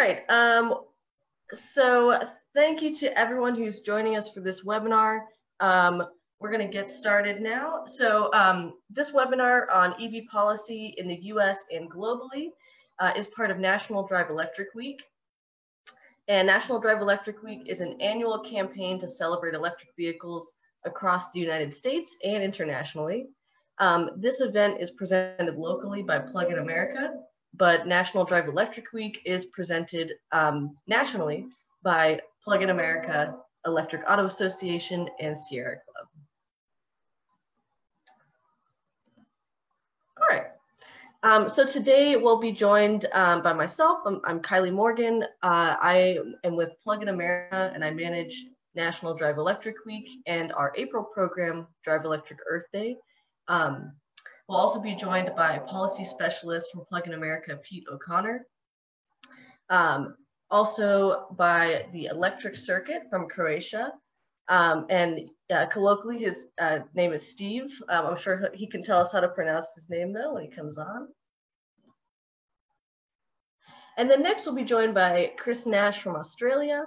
right. So thank you to everyone who's joining us for this webinar. We're going to get started now. So this webinar on EV policy in the US and globally is part of National Drive Electric Week. And National Drive Electric Week is an annual campaign to celebrate electric vehicles across the United States and internationally. This event is presented locally by Plug-in America, but National Drive Electric Week is presented nationally by Plug-in America, Electric Auto Association, and Sierra Club. All right, so today we'll be joined by myself. I'm Kylie Morgan. I am with Plug-in America, and I manage National Drive Electric Week and our April program, Drive Electric Earth Day. We'll also be joined by policy specialist from Plug-in America, Pete O'Connor. Also by the Electric Circuit from Croatia. And colloquially, his name is Steve. I'm sure he can tell us how to pronounce his name though when he comes on. And then next we'll be joined by Chris Nash from Australia,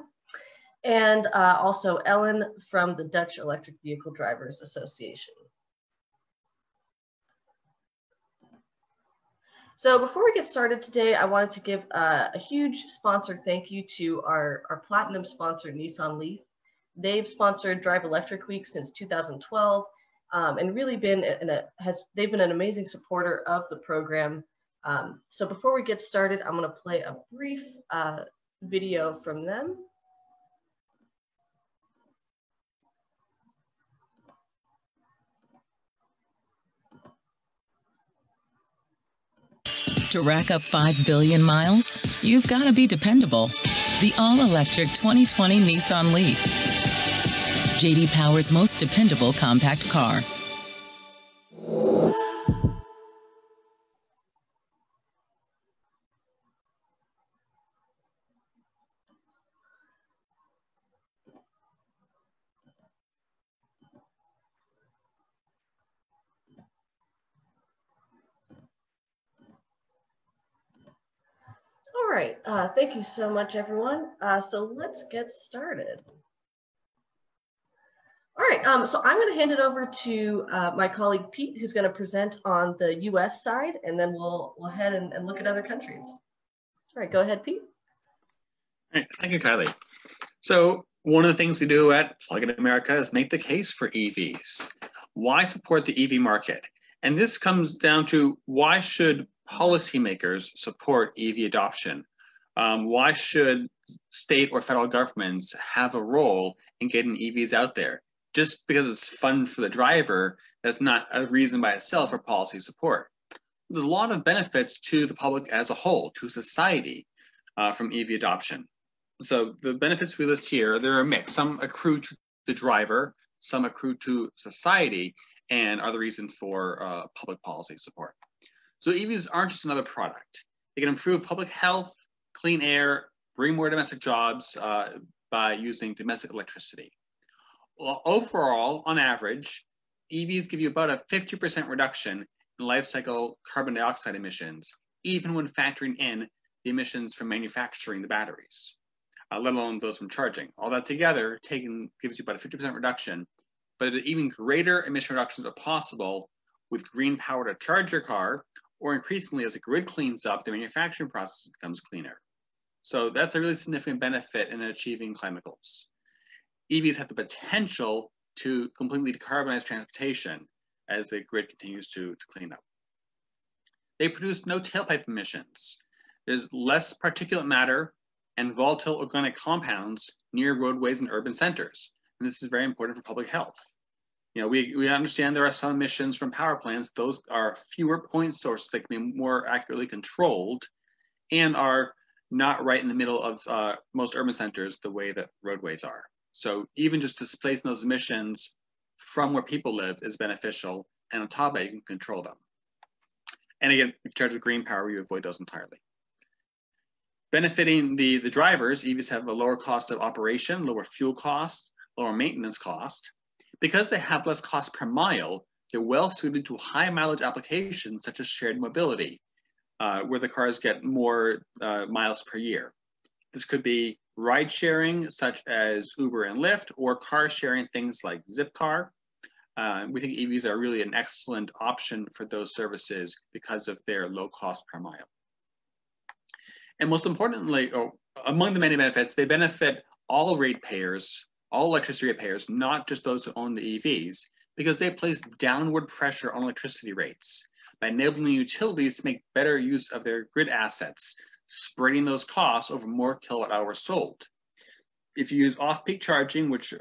and also Ellen from the Dutch Electric Vehicle Drivers Association. So before we get started today, I wanted to give a huge sponsored thank you to our platinum sponsor, Nissan Leaf. They've sponsored Drive Electric Week since 2012, and really they've been an amazing supporter of the program. So before we get started, I'm gonna play a brief video from them. To rack up 5 billion miles, you've got to be dependable. The all-electric 2020 Nissan Leaf. J.D. Power's most dependable compact car. All right, thank you so much, everyone. So let's get started. All right, so I'm going to hand it over to my colleague Pete, who's going to present on the US side, and then we'll head and look at other countries. All right, go ahead, Pete. All right, thank you, Kylie. So one of the things we do at Plug-in America is make the case for EVs. Why support the EV market? And this comes down to why should policymakers support EV adoption? Why should state or federal governments have a role in getting EVs out there? Just because it's fun for the driver, that's not a reason by itself for policy support. There's a lot of benefits to the public as a whole, to society, from EV adoption. So the benefits we list here, they're a mix. Some accrue to the driver, some accrue to society, and are the reason for public policy support. So EVs aren't just another product. They can improve public health, clean air, bring more domestic jobs by using domestic electricity. Well, overall, on average, EVs give you about a 50% reduction in life cycle carbon dioxide emissions, even when factoring in the emissions from manufacturing the batteries, let alone those from charging. All that together gives you about a 50% reduction, but even greater emission reductions are possible with green power to charge your car, or increasingly as the grid cleans up, the manufacturing process becomes cleaner. So that's a really significant benefit in achieving climate goals. EVs have the potential to completely decarbonize transportation as the grid continues to clean up. They produce no tailpipe emissions. There's less particulate matter and volatile organic compounds near roadways and urban centers. And this is very important for public health. You know, we understand there are some emissions from power plants. Those are fewer point sources that can be more accurately controlled and are not right in the middle of most urban centers the way that roadways are. So even just displacing those emissions from where people live is beneficial, and on top of it, you can control them. And again, if you charge with green power, you avoid those entirely. Benefiting the drivers, EVs have a lower cost of operation, lower fuel costs, lower maintenance cost. Because they have less cost per mile, they're well suited to high mileage applications such as shared mobility, where the cars get more miles per year. This could be ride sharing, such as Uber and Lyft, or car sharing, things like Zipcar. We think EVs are really an excellent option for those services because of their low cost per mile. And most importantly, among the many benefits, they benefit all ratepayers, all electricity ratepayers, not just those who own the EVs, because they place downward pressure on electricity rates by enabling utilities to make better use of their grid assets, spreading those costs over more kilowatt hours sold. If you use off-peak charging, which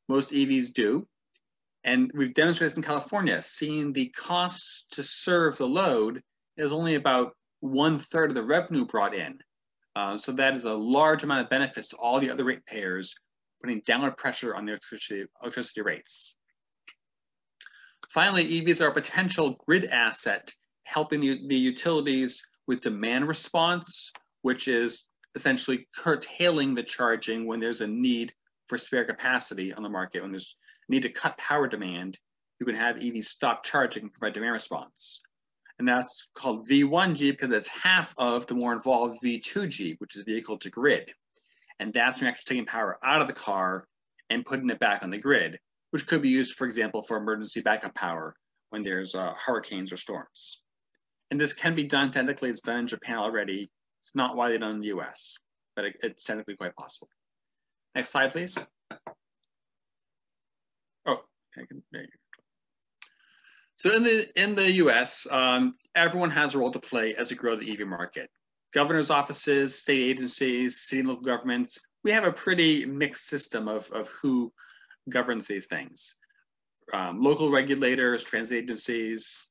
most EVs do, and we've demonstrated this in California, seeing the cost to serve the load is only about 1/3 of the revenue brought in. So that is a large amount of benefits to all the other ratepayers, putting downward pressure on the electricity rates. Finally, EVs are a potential grid asset, helping the utilities with demand response, which is essentially curtailing the charging when there's a need for spare capacity on the market. When there's a need to cut power demand, you can have EVs stop charging and provide demand response. And that's called V1G because it's half of the more involved V2G, which is vehicle to grid. And that's when you're actually taking power out of the car and putting it back on the grid, which could be used, for example, for emergency backup power when there's hurricanes or storms. And this can be done, technically it's done in Japan already. It's not widely done in the US, but it's technically quite possible. Next slide, please. Oh, there you go. So in the US, everyone has a role to play as we grow the EV market. Governor's offices, state agencies, city and local governments, we have a pretty mixed system of who governs these things. Local regulators, transit agencies.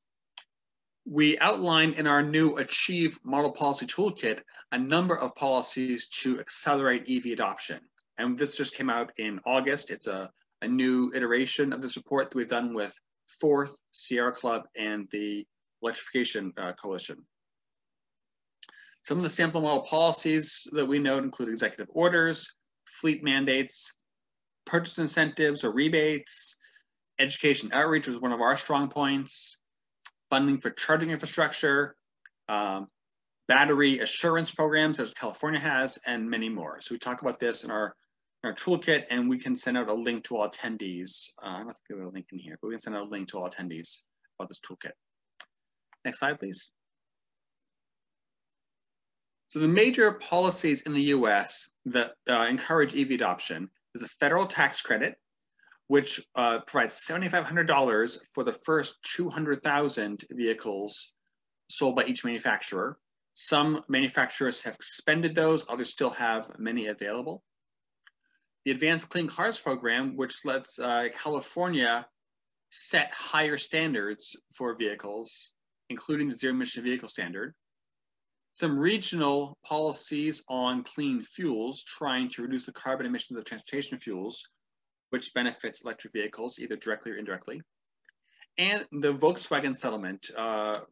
We outline in our new Achieve Model Policy Toolkit a number of policies to accelerate EV adoption. And this just came out in August. It's a new iteration of this report that we've done with Fourth, Sierra Club, and the Electrification Coalition. Some of the sample model policies that we note include executive orders, fleet mandates, purchase incentives or rebates, education outreach was one of our strong points, funding for charging infrastructure, battery assurance programs as California has, and many more. So we talk about this in our toolkit, and we can send out a link to all attendees. I don't think we have a link in here, but we can send out a link to all attendees about this toolkit. Next slide, please. So the major policies in the US that encourage EV adoption is a federal tax credit, which provides $7,500 for the first 200,000 vehicles sold by each manufacturer. Some manufacturers have expended those, others still have many available. The Advanced Clean Cars program, which lets California set higher standards for vehicles, including the zero emission vehicle standard. Some regional policies on clean fuels, trying to reduce the carbon emissions of transportation fuels, which benefits electric vehicles, either directly or indirectly. And the Volkswagen settlement,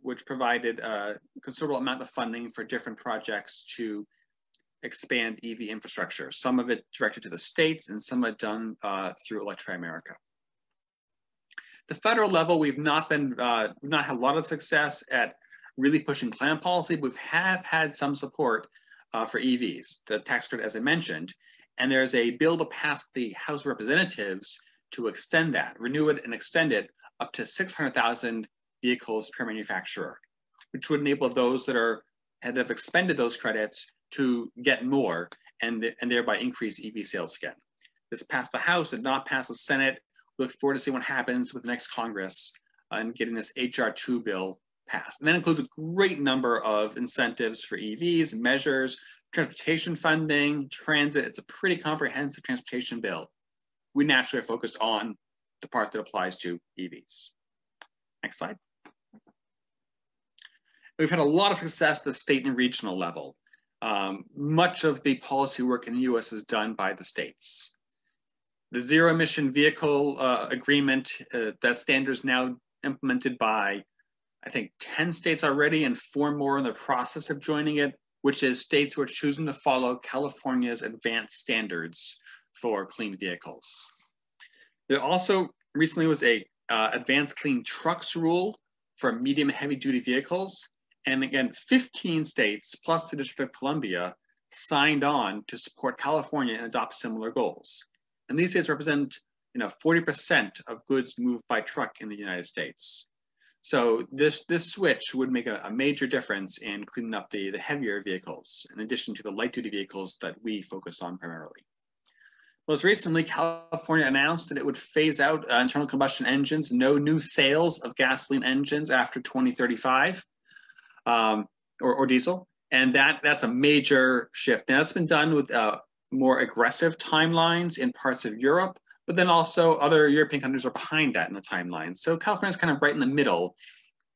which provided a considerable amount of funding for different projects to expand EV infrastructure. Some of it directed to the states and some of it done through Electrify America. The federal level, we've not had a lot of success at really pushing climate policy, but we have had some support for EVs, the tax credit, as I mentioned. And there's a bill to pass the House of Representatives to extend that, renew it and extend it up to 600,000 vehicles per manufacturer, which would enable those that have expended those credits to get more and thereby increase EV sales again. This passed the House, did not pass the Senate. We look forward to seeing what happens with the next Congress and getting this HR 2 bill passed. And that includes a great number of incentives for EVs, measures, transportation funding, transit. It's a pretty comprehensive transportation bill. We naturally are focused on the part that applies to EVs. Next slide. We've had a lot of success at the state and regional level. Much of the policy work in the US is done by the states. The zero emission vehicle agreement, that standard is now implemented by, I think, 10 states already and 4 more in the process of joining it, which is states who are choosing to follow California's advanced standards for clean vehicles. There also recently was a advanced clean trucks rule for medium and heavy duty vehicles. And again, 15 states plus the District of Columbia signed on to support California and adopt similar goals. And these states represent 40% of goods moved by truck in the United States. So this switch would make a major difference in cleaning up the heavier vehicles, in addition to the light-duty vehicles that we focus on primarily. Most recently, California announced that it would phase out internal combustion engines, no new sales of gasoline engines after 2035, or diesel. And that's a major shift. Now, that's been done with more aggressive timelines in parts of Europe, but then also other European countries are behind that in the timeline. So California's kind of right in the middle.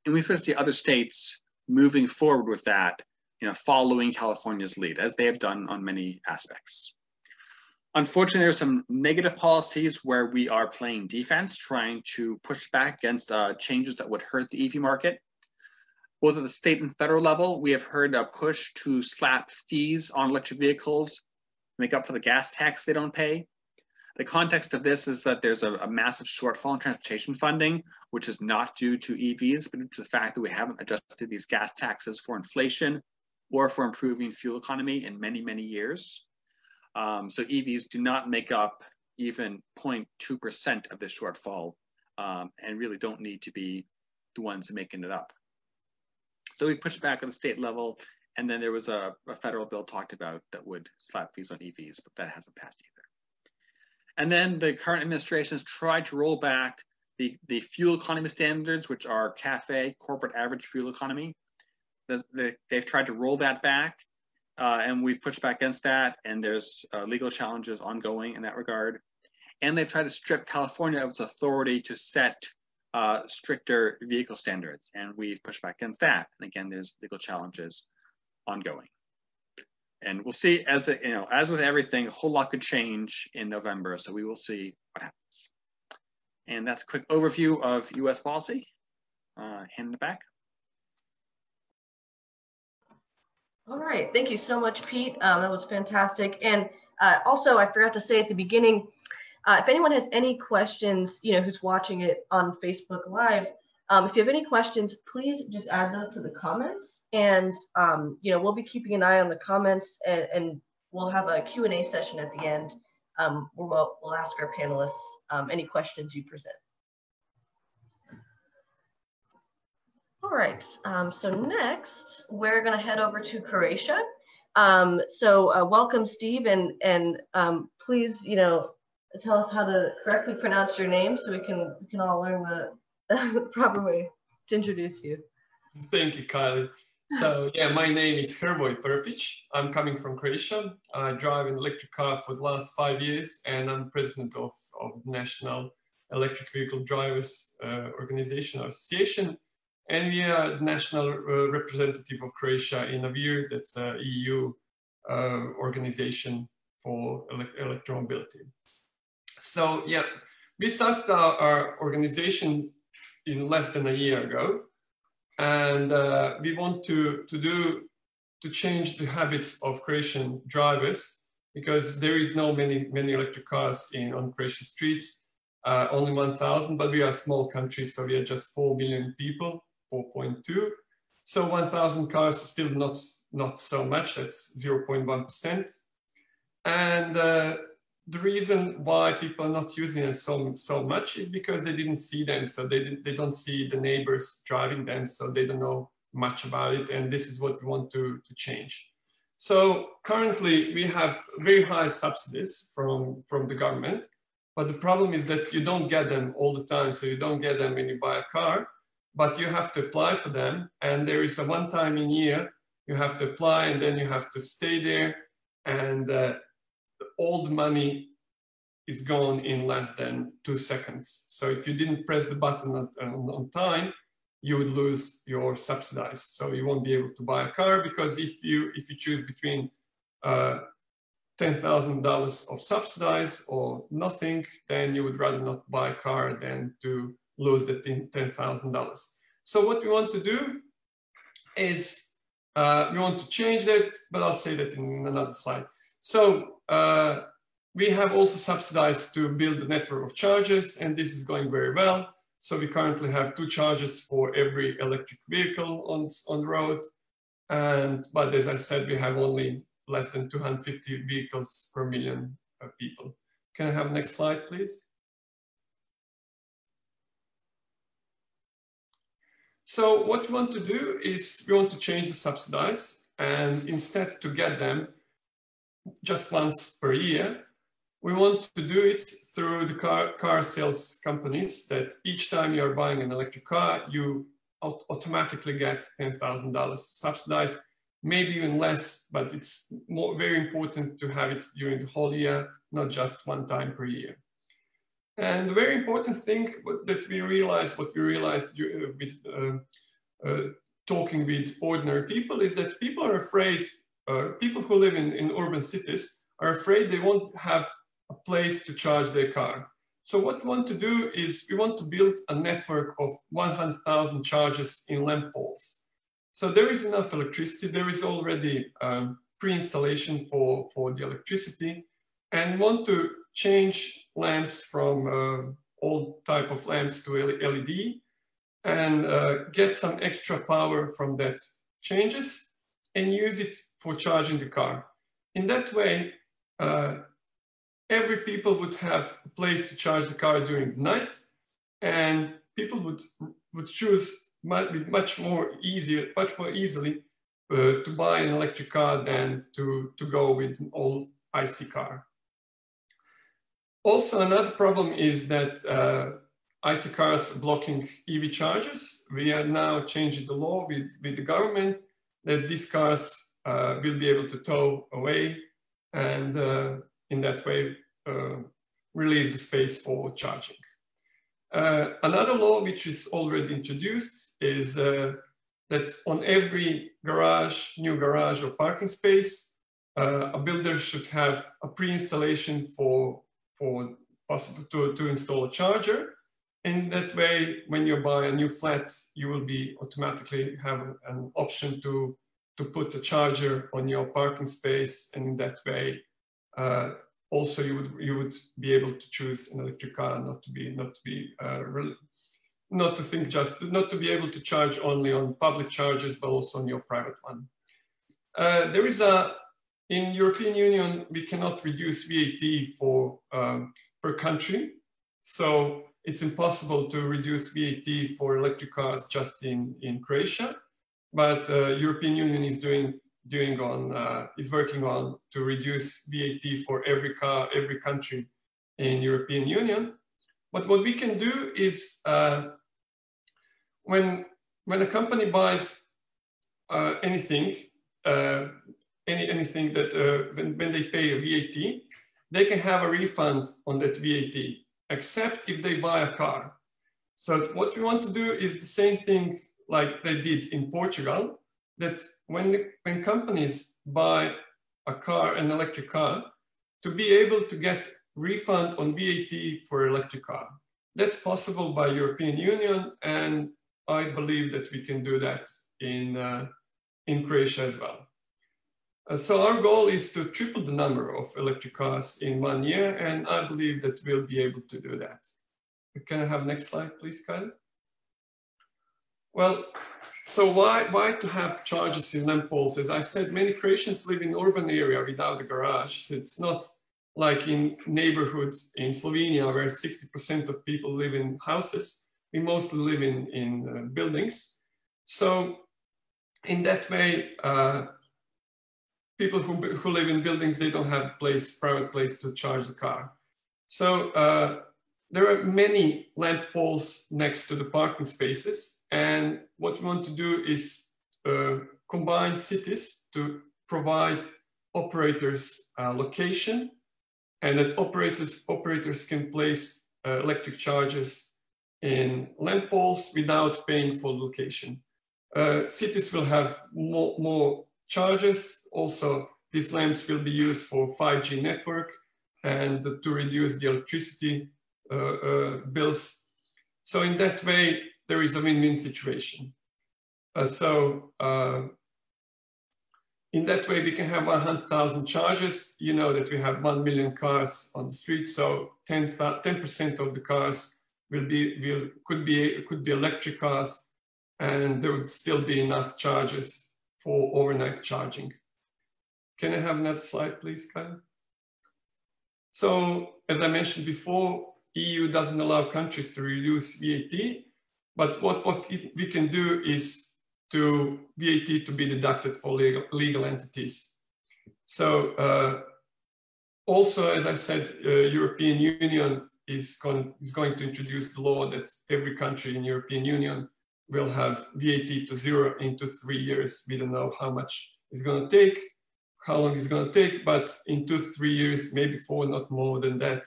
And we sort of see other states moving forward with that, following California's lead, as they have done on many aspects. Unfortunately, there are some negative policies where we are playing defense, trying to push back against changes that would hurt the EV market. Both at the state and federal level, we have heard a push to slap fees on electric vehicles, make up for the gas tax they don't pay. The context of this is that there's a massive shortfall in transportation funding, which is not due to EVs, but due to the fact that we haven't adjusted these gas taxes for inflation or for improving fuel economy in many, many years. So EVs do not make up even 0.2% of this shortfall, and really don't need to be the ones making it up. So we pushed back on the state level, and then there was a federal bill talked about that would slap fees on EVs, but that hasn't passed either. And then the current administration has tried to roll back the fuel economy standards, which are CAFE, corporate average fuel economy. They've tried to roll that back, and we've pushed back against that, and there's legal challenges ongoing in that regard. And they've tried to strip California of its authority to set stricter vehicle standards, and we've pushed back against that. And again, there's legal challenges ongoing. And we'll see, as with everything, a whole lot could change in November, so we will see what happens. And that's a quick overview of US policy. Hand it back. All right, thank you so much, Pete. That was fantastic. And also, I forgot to say at the beginning, if anyone has any questions, who's watching it on Facebook Live, if you have any questions, please just add those to the comments. And, we'll be keeping an eye on the comments, and we'll have a Q&A session at the end where we'll ask our panelists any questions you present. All right, so next we're going to head over to Croatia. Welcome, Steve, and please, tell us how to correctly pronounce your name so we can all learn the proper way to introduce you. Thank you, Kylie. So yeah, my name is Hrvoje Prpić. I'm coming from Croatia. I drive an electric car for the last 5 years, and I'm president of National Electric Vehicle Drivers Organization or Association. And we are the national representative of Croatia in AVIR, that's an EU organization for electromobility. So yeah, we started our organization in less than a year ago, and we want to change the habits of Croatian drivers, because there is no many electric cars on Croatian streets, only 1,000, but we are a small country, so we are just 4 million people, 4.2. So 1,000 cars is still not so much, that's 0.1%. And the reason why people are not using them so much is because they didn't see them, so they don't see the neighbors driving them, so they don't know much about it, and this is what we want to change. So currently we have very high subsidies from the government, but the problem is that you don't get them all the time, so you don't get them when you buy a car, but you have to apply for them, and there is a one time in year you have to apply, and then you have to stay there, and all the money is gone in less than 2 seconds. So if you didn't press the button on time, you would lose your subsidies. So you won't be able to buy a car, because if you choose between $10,000 of subsidies or nothing, then you would rather not buy a car than to lose the $10,000. So what we want to do is we want to change that, but I'll say that in another slide. So we have also subsidized to build the network of chargers, and this is going very well. So we currently have 2 chargers for every electric vehicle on the road. But as I said, we have only less than 250 vehicles per million people. Can I have next slide, please? So what we want to do is we want to change the subsidies, and instead to get them just once per year, we want to do it through the car sales companies, that each time you are buying an electric car, you automatically get $10,000 subsidized, maybe even less, but it's very important to have it during the whole year, not just one time per year. And the very important thing that we realized, what we realized with talking with ordinary people, is that people are afraid, people who live in urban cities are afraid they won't have a place to charge their car. So what we want to do is we want to build a network of 100,000 chargers in lamp poles. So there is enough electricity, there is already pre-installation for the electricity, and want to change lamps from old type of lamps to LED, and get some extra power from that changes and use it for charging the car. In that way, every people would have a place to charge the car during the night, and people would choose much more easily to buy an electric car than to go with an old IC car. Also, another problem is that IC cars blocking EV chargers. We are now changing the law with the government that these cars will be able to tow away, and in that way release the space for charging. Another law which is already introduced is that on every garage, new garage or parking space, a builder should have a pre-installation for possible to install a charger. In that way, when you buy a new flat, you will be automatically have an option to put a charger on your parking space, and in that way, also you would be able to choose an electric car, not to be able to charge only on public chargers, but also on your private one. There is in European Union, we cannot reduce VAT for per country, so it's impossible to reduce VAT for electric cars just in Croatia, but European Union is working on to reduce VAT for every country in European Union. But what we can do is when a company buys anything that when they pay a VAT, they can have a refund on that VAT, except if they buy a car. So what we want to do is the same thing like they did in Portugal, that when companies buy a car, an electric car, to be able to get refund on VAT for electric car. That's possible by European Union, and I believe that we can do that in Croatia as well. So our goal is to triple the number of electric cars in 1 year, and I believe that we'll be able to do that. Can I have next slide, please, Kyle? Well, so why to have chargers in lamp poles? As I said, many Croatians live in urban area without a garage. So it's not like in neighborhoods in Slovenia where 60% of people live in houses. We mostly live in buildings. So in that way, people who live in buildings, they don't have private place to charge the car. So there are many lamp poles next to the parking spaces. And what we want to do is combine cities to provide operators location, and that operators can place electric chargers in lamp poles without paying for location. Cities will have more chargers. Also, these lamps will be used for 5G network and to reduce the electricity bills. So in that way, there is a win-win situation. In that way, we can have 100,000 chargers. You know that we have 1 million cars on the street, so 10% of the cars could be electric cars, and there would still be enough chargers for overnight charging. Can I have another slide, please, Kyle? So, as I mentioned before, EU doesn't allow countries to reduce VAT, but what we can do is to VAT to be deducted for legal entities. So, also, as I said, European Union is going to introduce the law that every country in European Union will have VAT to 0 in 3 years. We don't know how much it's going to take, how long it's going to take, but in 2-3 years, maybe 4, not more than that,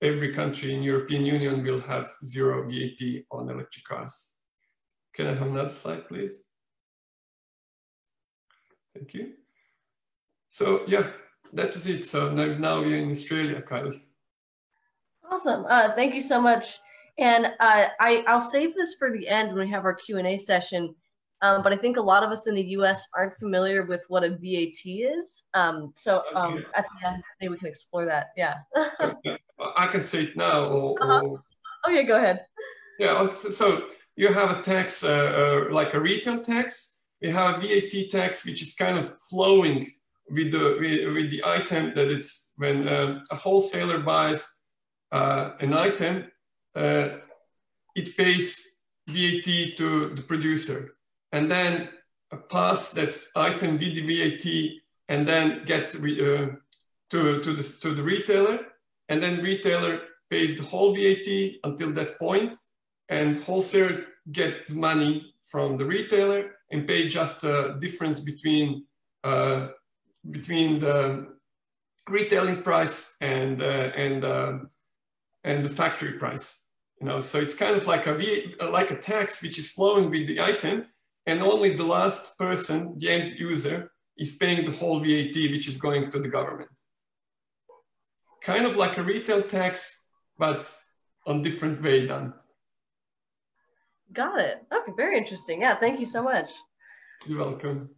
every country in European Union will have 0 VAT on electric cars. Can I have another slide, please? Thank you. So yeah, that was it. So now we're in Australia, Kyle. Awesome. Thank you so much. And I'll save this for the end when we have our Q&A session. But I think a lot of us in the US aren't familiar with what a VAT is. So at the end, maybe we can explore that. Yeah. I can say it now. Or... Okay, go ahead. Yeah, so you have a tax, like a retail tax. You have a VAT tax, which is kind of flowing with the item that it's when a wholesaler buys an item, it pays VAT to the producer, and then pass that item with the VAT, and then get to the retailer, and then retailer pays the whole VAT until that point, and wholesaler get the money from the retailer and pay just the difference between the retailing price and the factory price. You know, so it's kind of like a tax which is flowing with the item, and only the last person, the end user, is paying the whole VAT, which is going to the government. Kind of like a retail tax, but on different way done. Got it. Okay, very interesting. Yeah, thank you so much. You're welcome.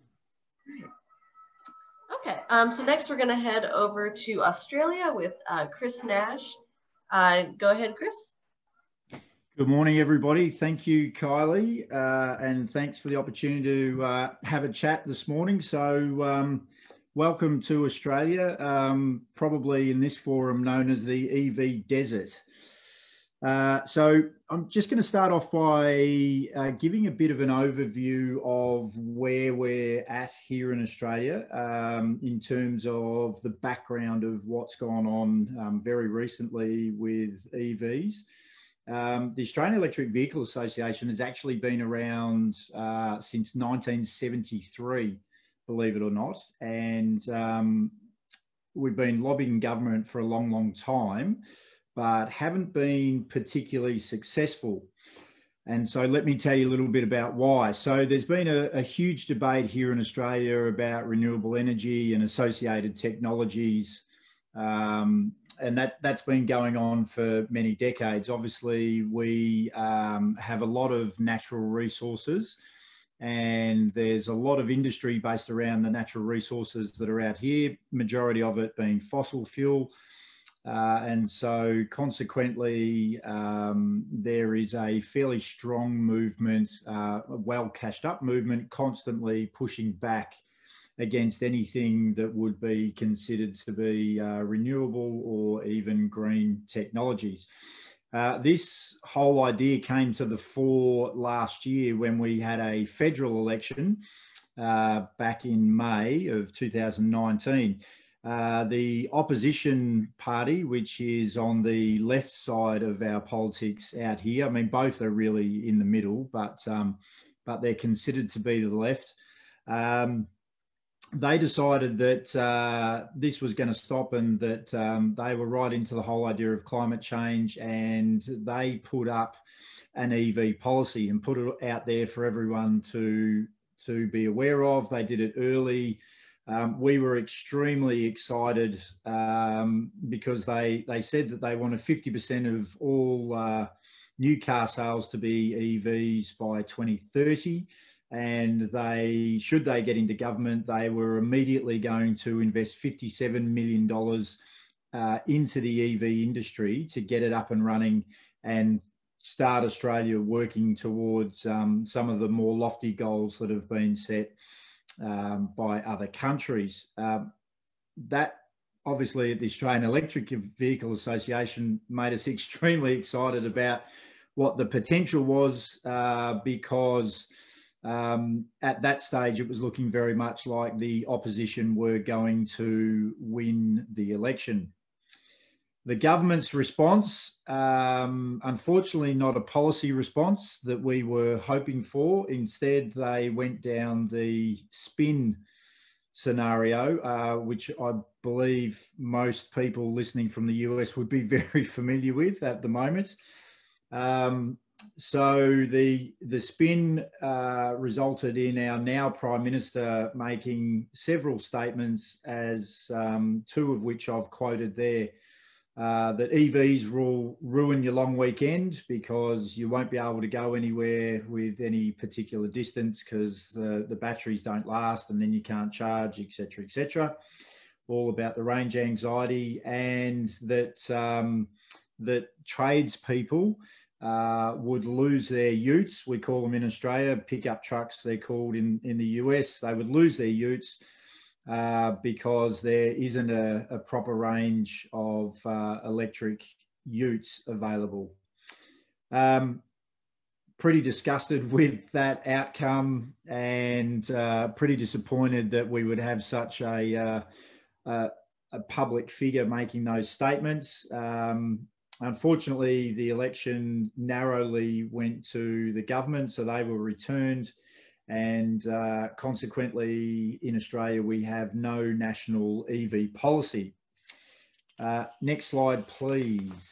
Okay, so next we're going to head over to Australia with Chris Nash. Go ahead, Chris. Good morning, everybody. Thank you, Kylie, and thanks for the opportunity to have a chat this morning. So welcome to Australia, probably in this forum known as the EV Desert. So I'm just going to start off by giving a bit of an overview of where we're at here in Australia in terms of the background of what's gone on very recently with EVs. The Australian Electric Vehicle Association has actually been around since 1973, believe it or not, and we've been lobbying government for a long, long time, but haven't been particularly successful. And so let me tell you a little bit about why. So there's been a huge debate here in Australia about renewable energy and associated technologies. And that's been going on for many decades. Obviously, we have a lot of natural resources, and there's a lot of industry based around the natural resources that are out here, majority of it being fossil fuel. And so consequently, there is a fairly strong movement, a well cashed up movement, constantly pushing back against anything that would be considered to be renewable or even green technologies. This whole idea came to the fore last year when we had a federal election back in May of 2019. The opposition party, which is on the left side of our politics out here, I mean, both are really in the middle, but they're considered to be to the left. They decided that this was going to stop, and that they were right into the whole idea of climate change, and they put up an EV policy and put it out there for everyone to be aware of. They did it early. We were extremely excited because they said that they wanted 50% of all new car sales to be EVs by 2030. And should they get into government, they were immediately going to invest $57 million into the EV industry to get it up and running and start Australia working towards some of the more lofty goals that have been set by other countries. That obviously the Australian Electric Vehicle Association made us extremely excited about what the potential was, because at that stage it was looking very much like the opposition were going to win the election. The government's response, unfortunately not a policy response that we were hoping for. Instead, they went down the spin scenario, which I believe most people listening from the US would be very familiar with at the moment. So the spin resulted in our now Prime Minister making several statements, as two of which I've quoted there. That EVs will ruin your long weekend because you won't be able to go anywhere with any particular distance because the batteries don't last and then you can't charge, etc., etc. All about the range anxiety, and that that tradespeople would lose their utes. We call them in Australia pickup trucks, they're called in the US. They would lose their utes because there isn't a proper range of electric utes available. Pretty disgusted with that outcome, and pretty disappointed that we would have such a public figure making those statements. Unfortunately, the election narrowly went to the government, so they were returned. And consequently, in Australia, we have no national EV policy. Next slide, please.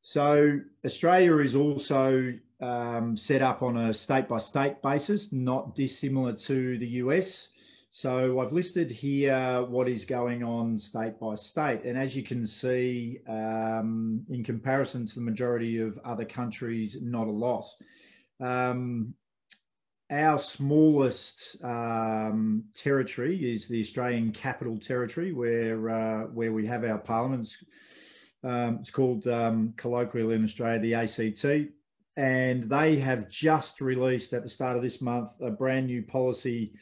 So Australia is also set up on a state-by-state basis, not dissimilar to the US. So I've listed here what is going on state by state. And as you can see, in comparison to the majority of other countries, not a lot. Our smallest territory is the Australian Capital Territory, where we have our parliaments. It's called colloquially in Australia, the ACT. And they have just released at the start of this month a brand new policy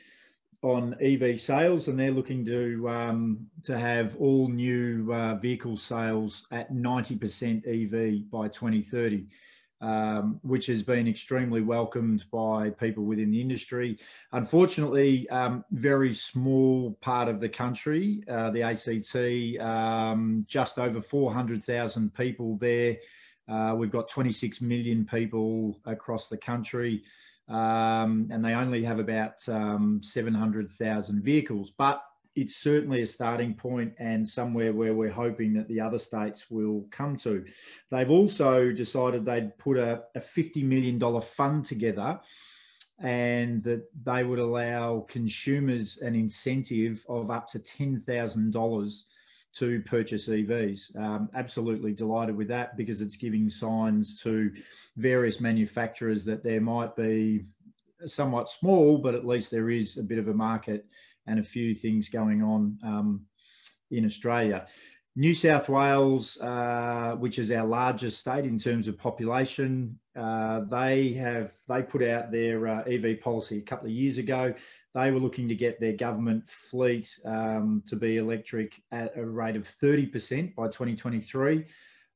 on EV sales, and they're looking to have all new vehicle sales at 90% EV by 2030, which has been extremely welcomed by people within the industry. Unfortunately, very small part of the country, the ACT, just over 400,000 people there. We've got 26 million people across the country. And they only have about 700,000 vehicles, but it's certainly a starting point and somewhere where we're hoping that the other states will come to. They've also decided they'd put a $50 million fund together, and that they would allow consumers an incentive of up to $10,000 to purchase EVs. Absolutely delighted with that, because it's giving signs to various manufacturers that there might be somewhat small, but at least there is a bit of a market and a few things going on in Australia. New South Wales, which is our largest state in terms of population, they put out their EV policy a couple of years ago. They were looking to get their government fleet to be electric at a rate of 30% by 2023.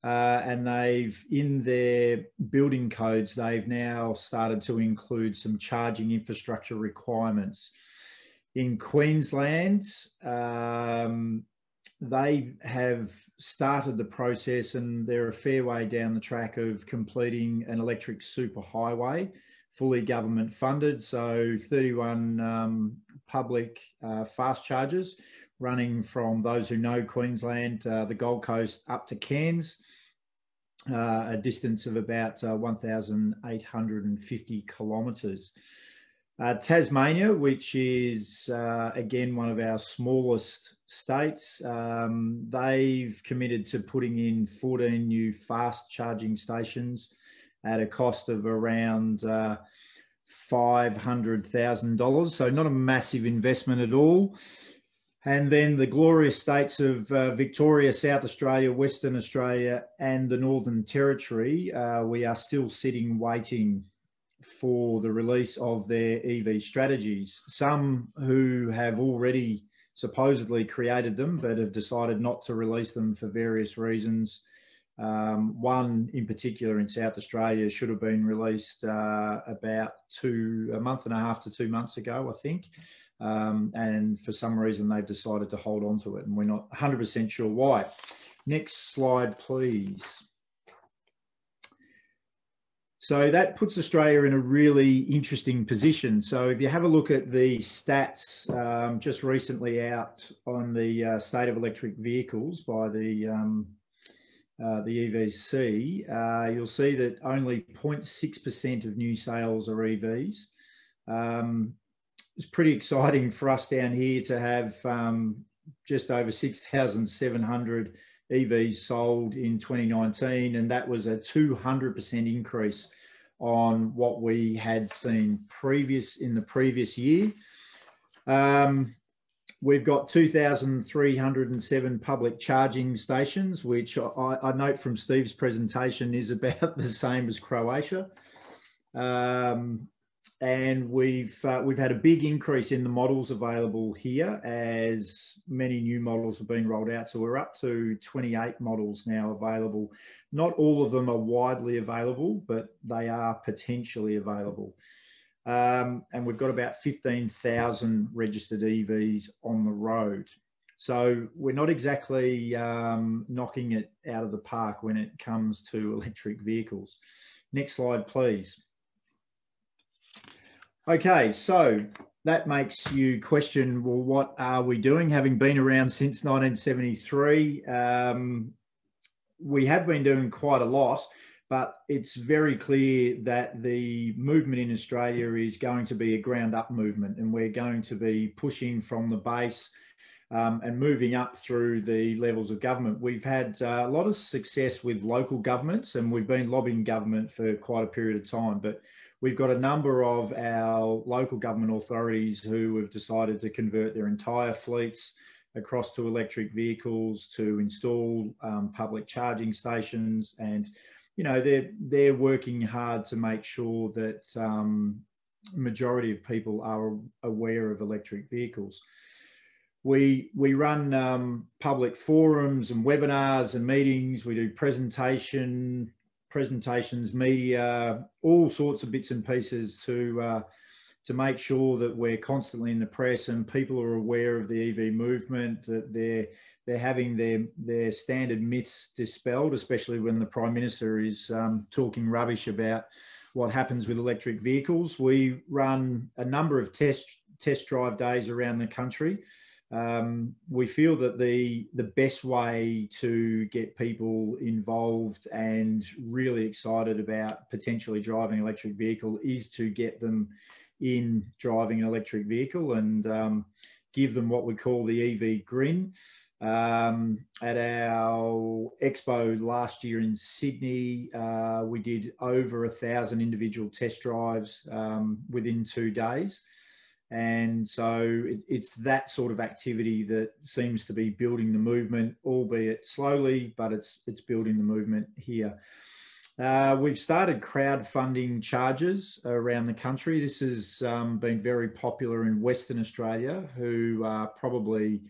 And they've, in their building codes, they've now started to include some charging infrastructure requirements. In Queensland, they have started the process, and they're a fair way down the track of completing an electric superhighway, fully government funded. So 31 public fast chargers running from, those who know Queensland, the Gold Coast up to Cairns, a distance of about 1,850 kilometres. Tasmania, which is again one of our smallest states, they've committed to putting in 14 new fast charging stations at a cost of around $500,000. So not a massive investment at all. And then the glorious states of Victoria, South Australia, Western Australia, and the Northern Territory, we are still sitting waiting for the release of their EV strategies. Some who have already supposedly created them, but have decided not to release them for various reasons. One in particular in South Australia should have been released about a month and a half to 2 months ago, I think. And for some reason they've decided to hold on to it, and we're not 100% sure why. Next slide, please. So that puts Australia in a really interesting position. So if you have a look at the stats just recently out on the state of electric vehicles by the EVC, you'll see that only 0.6% of new sales are EVs. It's pretty exciting for us down here to have just over 6,700 EVs sold in 2019, and that was a 200% increase on what we had seen in the previous year. We've got 2,307 public charging stations, which I note from Steve's presentation is about the same as Croatia. And we've had a big increase in the models available here, as many new models have been rolled out. So we're up to 28 models now available. Not all of them are widely available, but they are potentially available. And we've got about 15,000 registered EVs on the road. So we're not exactly knocking it out of the park when it comes to electric vehicles. Next slide, please. Okay, so that makes you question, well, what are we doing? Having been around since 1973, we have been doing quite a lot, but it's very clear that the movement in Australia is going to be a ground up movement, and we're going to be pushing from the base and moving up through the levels of government. We've had a lot of success with local governments, and we've been lobbying government for quite a period of time, but we've got a number of our local government authorities who have decided to convert their entire fleets across to electric vehicles, to install public charging stations, and they're working hard to make sure that majority of people are aware of electric vehicles. We run public forums and webinars and meetings. We do presentations, media, all sorts of bits and pieces to make sure that we're constantly in the press and people are aware of the EV movement, that they're having their standard myths dispelled, especially when the Prime Minister is talking rubbish about what happens with electric vehicles. We run a number of test drive days around the country. We feel that the best way to get people involved and really excited about potentially driving an electric vehicle is to get them in driving an electric vehicle and give them what we call the EV grin. At our expo last year in Sydney, we did over 1,000 individual test drives within 2 days. And so it's that sort of activity that seems to be building the movement, albeit slowly, but it's building the movement here. We've started crowdfunding charges around the country. This has been very popular in Western Australia, who are probably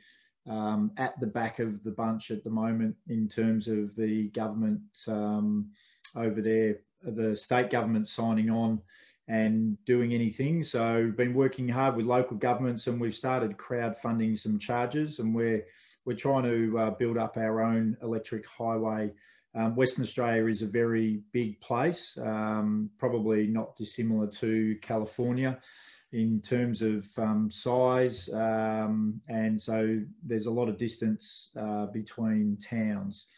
at the back of the bunch at the moment in terms of the government over there, the state government signing on and doing anything. So been working hard with local governments, and we've started crowdfunding some charges, and we're trying to build up our own electric highway. Western Australia is a very big place, probably not dissimilar to California in terms of size, and so there's a lot of distance between towns.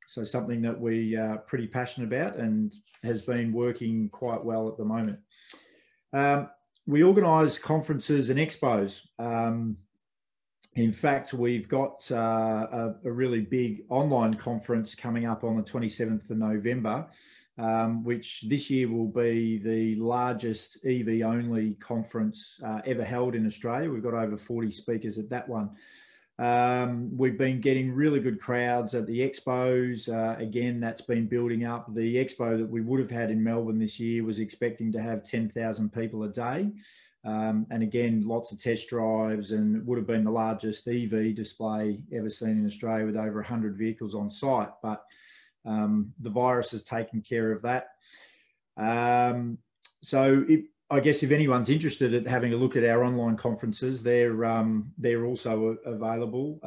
So something that we are pretty passionate about and has been working quite well at the moment. We organise conferences and expos. In fact, we've got a really big online conference coming up on the 27th of November, which this year will be the largest EV-only conference ever held in Australia. We've got over 40 speakers at that one. We've been getting really good crowds at the expos. Again, that's been building up. The expo that we would have had in Melbourne this year was expecting to have 10,000 people a day. And again, lots of test drives, and it would have been the largest EV display ever seen in Australia with over 100 vehicles on site. But the virus has taken care of that. I guess if anyone's interested in having a look at our online conferences, they're also available.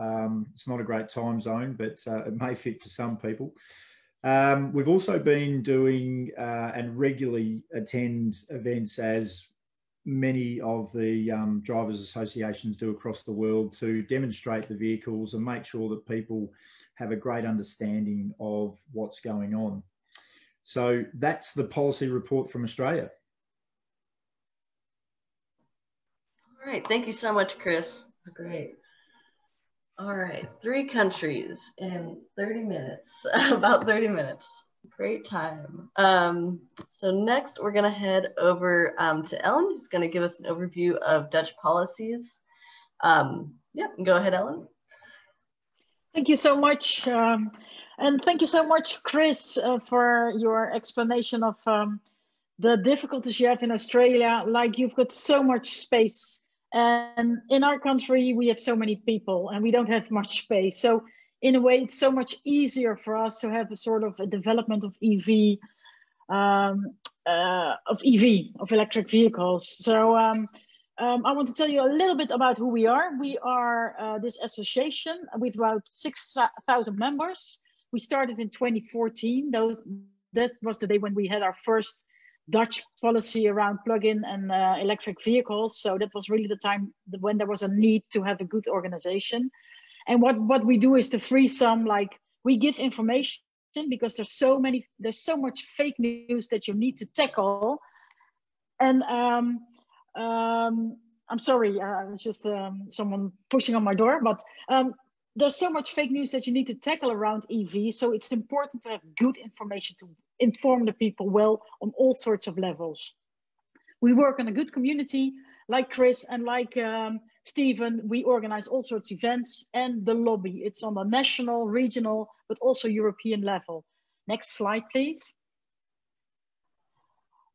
It's not a great time zone, but it may fit for some people. We've also been doing and regularly attend events, as many of the drivers associations do across the world, to demonstrate the vehicles and make sure that people have a great understanding of what's going on. So that's the policy report from Australia. All right, thank you so much, Chris. That's great. All right, 3 countries in 30 minutes, about 30 minutes. Great time. So next we're gonna head over to Ellen, who's gonna give us an overview of Dutch policies. Yeah, go ahead, Ellen. Thank you so much. And thank you so much, Chris, for your explanation of the difficulties you have in Australia. Like, you've got so much space, and in our country, we have so many people and we don't have much space. So in a way, it's so much easier for us to have a sort of a development of EV, of electric vehicles. So I want to tell you a little bit about who we are. We are this association with about 6,000 members. We started in 2014. That was the day when we had our first Dutch policy around plug-in and electric vehicles. So that was really the time when there was a need to have a good organization. And what we do is the threesome. Like, we give information because there's so much fake news that you need to tackle. And I'm sorry, it's just someone pushing on my door, but there's so much fake news that you need to tackle around EV. So it's important to have good information to inform the people well on all sorts of levels. We work in a good community, like Chris and like Stephen. We organize all sorts of events, and the lobby. It's on the national, regional, but also European level. Next slide, please.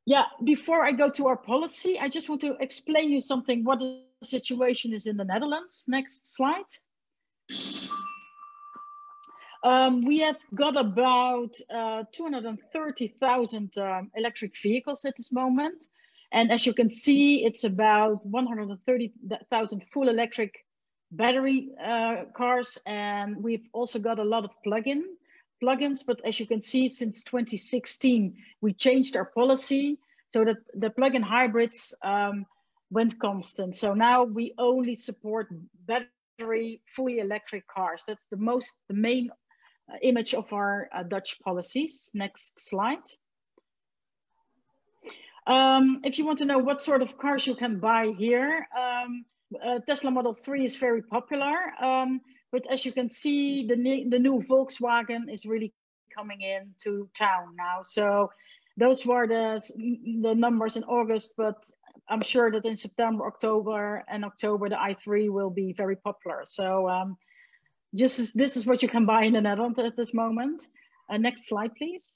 Yeah, before I go to our policy, I just want to explain you something, what the situation is in the Netherlands. Next slide. We have got about 230,000 electric vehicles at this moment. And as you can see, it's about 130,000 full electric battery cars. And we've also got a lot of plugins. But as you can see, since 2016, we changed our policy so that the plug-in hybrids went constant. So now we only support battery, fully electric cars. That's the main image of our Dutch policies. Next slide. If you want to know what sort of cars you can buy here, Tesla Model 3 is very popular. But as you can see, the new Volkswagen is really coming into town now. So those were the numbers in August, but I'm sure that in September, October, the i3 will be very popular. So this is what you can buy in the Netherlands at this moment. Next slide, please.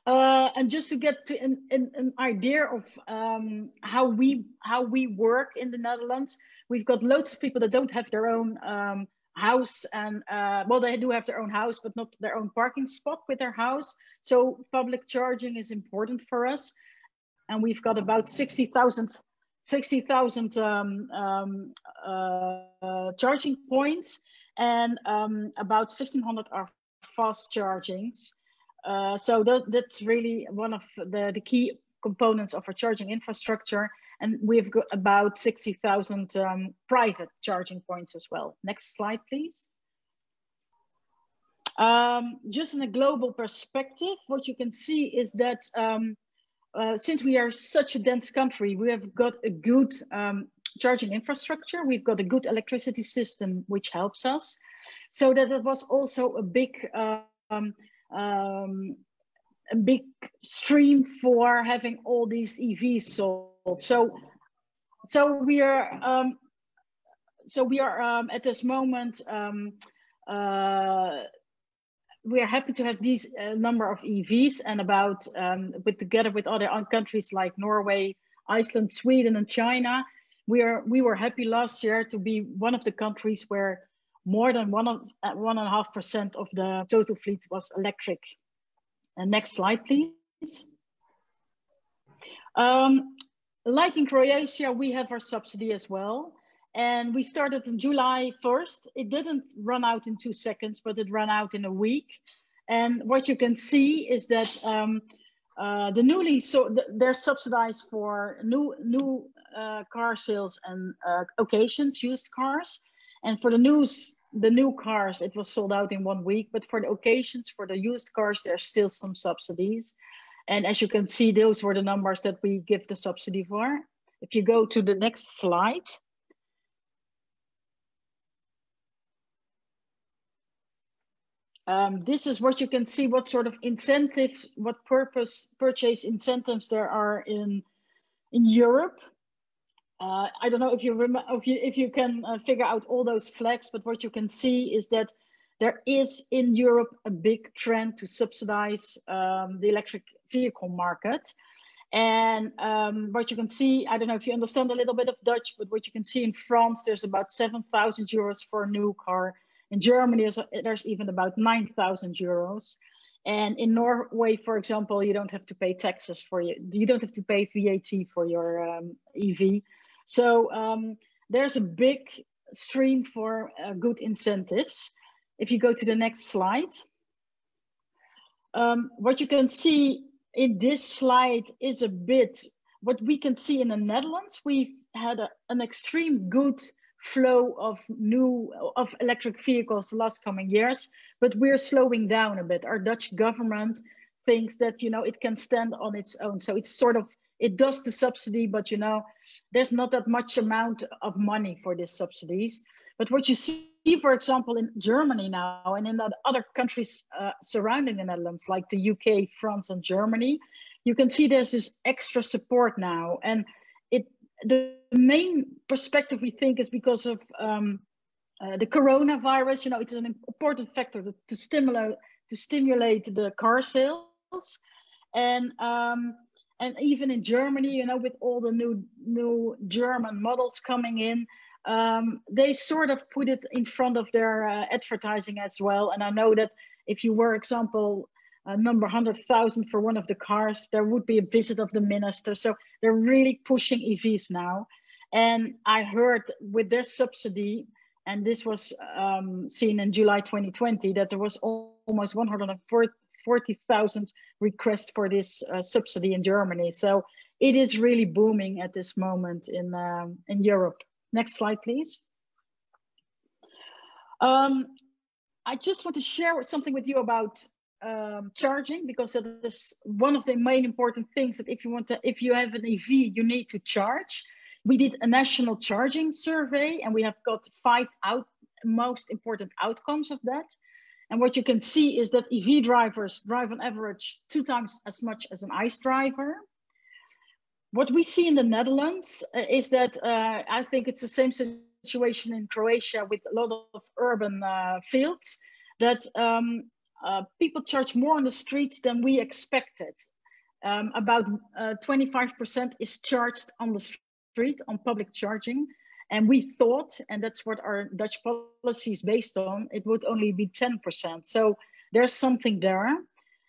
And just to get to an idea of how we work in the Netherlands, we've got loads of people that don't have their own house, and well, they do have their own house, but not their own parking spot with their house. So public charging is important for us, and we've got about 60,000 charging points, and about 1,500 are fast chargings. So that's really one of the key components of our charging infrastructure. And we've got about 60,000 private charging points as well. Next slide, please. Just in a global perspective, what you can see is that since we are such a dense country, we have got a good charging infrastructure. We've got a good electricity system, which helps us. So that it was also a big stream for having all these EVs sold. So we are so we are at this moment, we are happy to have these number of EVs, and about together with other countries like Norway, Iceland, Sweden, and China, we were happy last year to be one of the countries where more than 1.5% of the total fleet was electric. And next slide, please. Like in Croatia, we have our subsidy as well. And we started on July 1st. It didn't run out in 2 seconds, but it ran out in a week. And what you can see is that they're subsidized for new car sales and occasions, used cars. And for the new cars, it was sold out in 1 week. But for the occasions, for the used cars, there's still some subsidies. And as you can see, those were the numbers that we give the subsidy for. If you go to the next slide. This is what you can see, what sort of incentives, what purchase incentives there are in Europe. I don't know if you remember, if you can figure out all those flags, but what you can see is that there is in Europe a big trend to subsidize the electric vehicle market. And what you can see, I don't know if you understand a little bit of Dutch, but what you can see in France, there's about 7,000 euros for a new car. In Germany, there's even about 9,000 euros. And in Norway, for example, you don't have to pay taxes you don't have to pay VAT for your EV. So there's a big stream for good incentives. If you go to the next slide, what you can see in this slide is a bit what we can see in the Netherlands. We've had an extreme good flow of electric vehicles the last coming years, but we're slowing down a bit. Our Dutch government thinks that, you know, it can stand on its own. So it's sort of, it does the subsidy, but, you know, there's not that much amount of money for these subsidies. But what you see, for example, in Germany now and in other countries surrounding the Netherlands, like the UK, France, and Germany, you can see there's this extra support now. And the main perspective, we think, is because of the coronavirus. You know, it's an important factor to stimulate the car sales. And even in Germany, you know, with all the new German models coming in, they sort of put it in front of their advertising as well. And I know that if you were, example, number 100,000 for one of the cars, there would be a visit of the minister. So they're really pushing EVs now. And I heard with their subsidy, and this was seen in July 2020, that there was almost 140,000 requests for this subsidy in Germany. So it is really booming at this moment in Europe. Next slide, please. I just want to share something with you about charging, because that is one of the main important things, that if you have an EV, you need to charge. We did a national charging survey, and we have got 5 most important outcomes of that. And what you can see is that EV drivers drive on average 2 times as much as an ICE driver. What we see in the Netherlands is that I think it's the same situation in Croatia with a lot of urban fields, that people charge more on the streets than we expected. About 25% is charged on the street on public charging. And we thought, and that's what our Dutch policy is based on, it would only be 10%. So there's something there.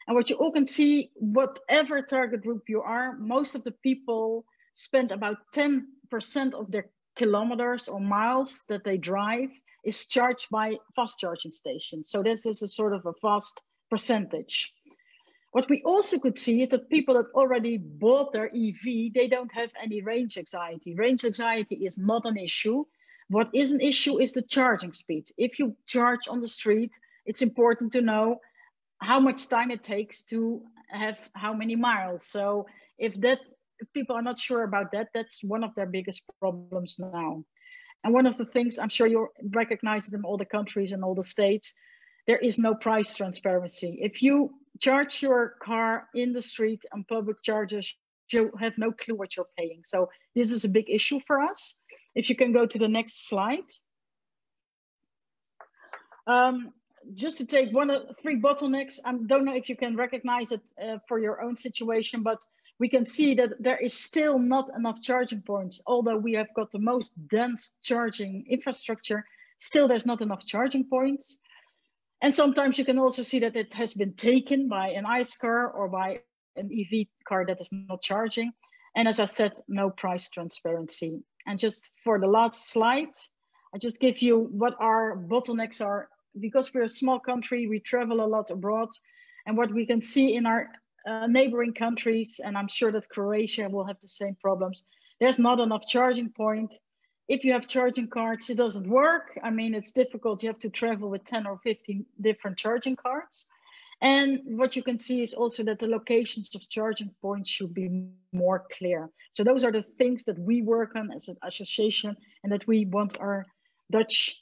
And what you all can see, whatever target group you are, most of the people spend about 10% of their kilometers or miles that they drive is charged by fast charging stations. So this is a sort of a fast percentage. What we also could see is that people that already bought their EV, they don't have any range anxiety. Range anxiety is not an issue. What is an issue is the charging speed. If you charge on the street, it's important to know how much time it takes to have how many miles. So if people are not sure about that, that's one of their biggest problems now. And one of the things, I'm sure you recognize it in all the countries and all the states, there is no price transparency. If you charge your car in the street on public chargers, you have no clue what you're paying. So this is a big issue for us. If you can go to the next slide. Just to take one of 3 bottlenecks, I don't know if you can recognize it for your own situation, but we can see that there is still not enough charging points. Although we have got the most dense charging infrastructure, still there's not enough charging points. And sometimes you can also see that it has been taken by an ICE car or by an EV car that is not charging. And as I said, no price transparency. And just for the last slide, I just give you what our bottlenecks are. Because we're a small country, we travel a lot abroad. And what we can see in our neighboring countries, and I'm sure that Croatia will have the same problems, there's not enough charging point. If you have charging cards, it doesn't work. I mean, it's difficult. You have to travel with 10 or 15 different charging cards. And what you can see is also that the locations of charging points should be more clear. So those are the things that we work on as an association and that we want our Dutch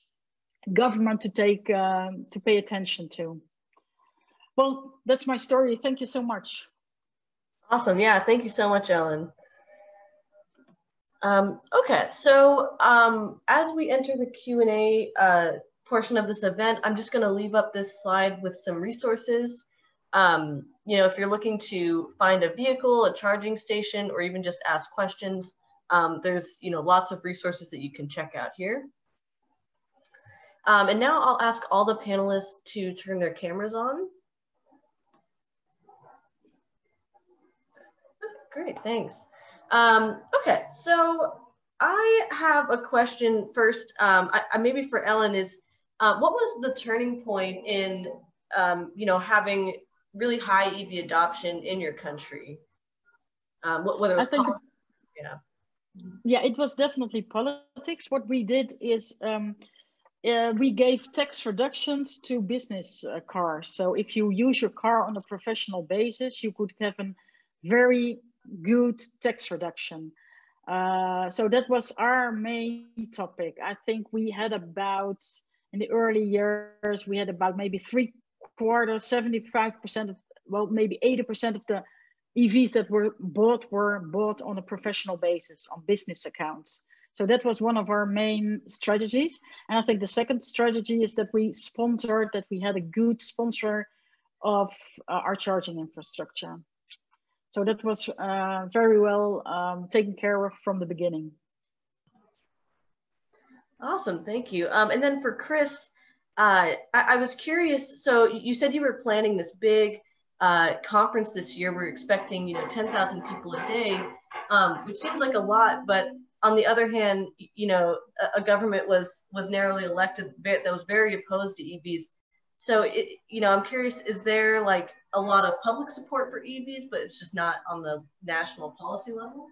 government to take to pay attention to. Well, that's my story. Thank you so much. Awesome. Yeah, thank you so much, Ellen. Okay, so as we enter the Q&A portion of this event, I'm just going to leave up this slide with some resources. You know, if you're looking to find a vehicle, a charging station, or even just ask questions, there's, you know, lots of resources that you can check out here. And now I'll ask all the panelists to turn their cameras on. Great, thanks. Okay, so I have a question first, maybe for Ellen, is what was the turning point in, you know, having really high EV adoption in your country? Whether it was Yeah, it was definitely politics. What we did is we gave tax reductions to business cars. So if you use your car on a professional basis, you could have a very good tax reduction. So that was our main topic. I think we had about, in the early years, we had about maybe 75% of, well, maybe 80% of the EVs that were bought on a professional basis, on business accounts. So that was one of our main strategies. And I think the second strategy is that we sponsored, that we had a good sponsor of our charging infrastructure. So that was very well taken care of from the beginning. Awesome, thank you. And then for Chris, I was curious, so you said you were planning this big conference this year. We're expecting, you know, 10,000 people a day, which seems like a lot, but on the other hand, you know, a government was narrowly elected that was very opposed to EVs. So, you know, I'm curious, is there like a lot of public support for EVs, but it's just not on the national policy level?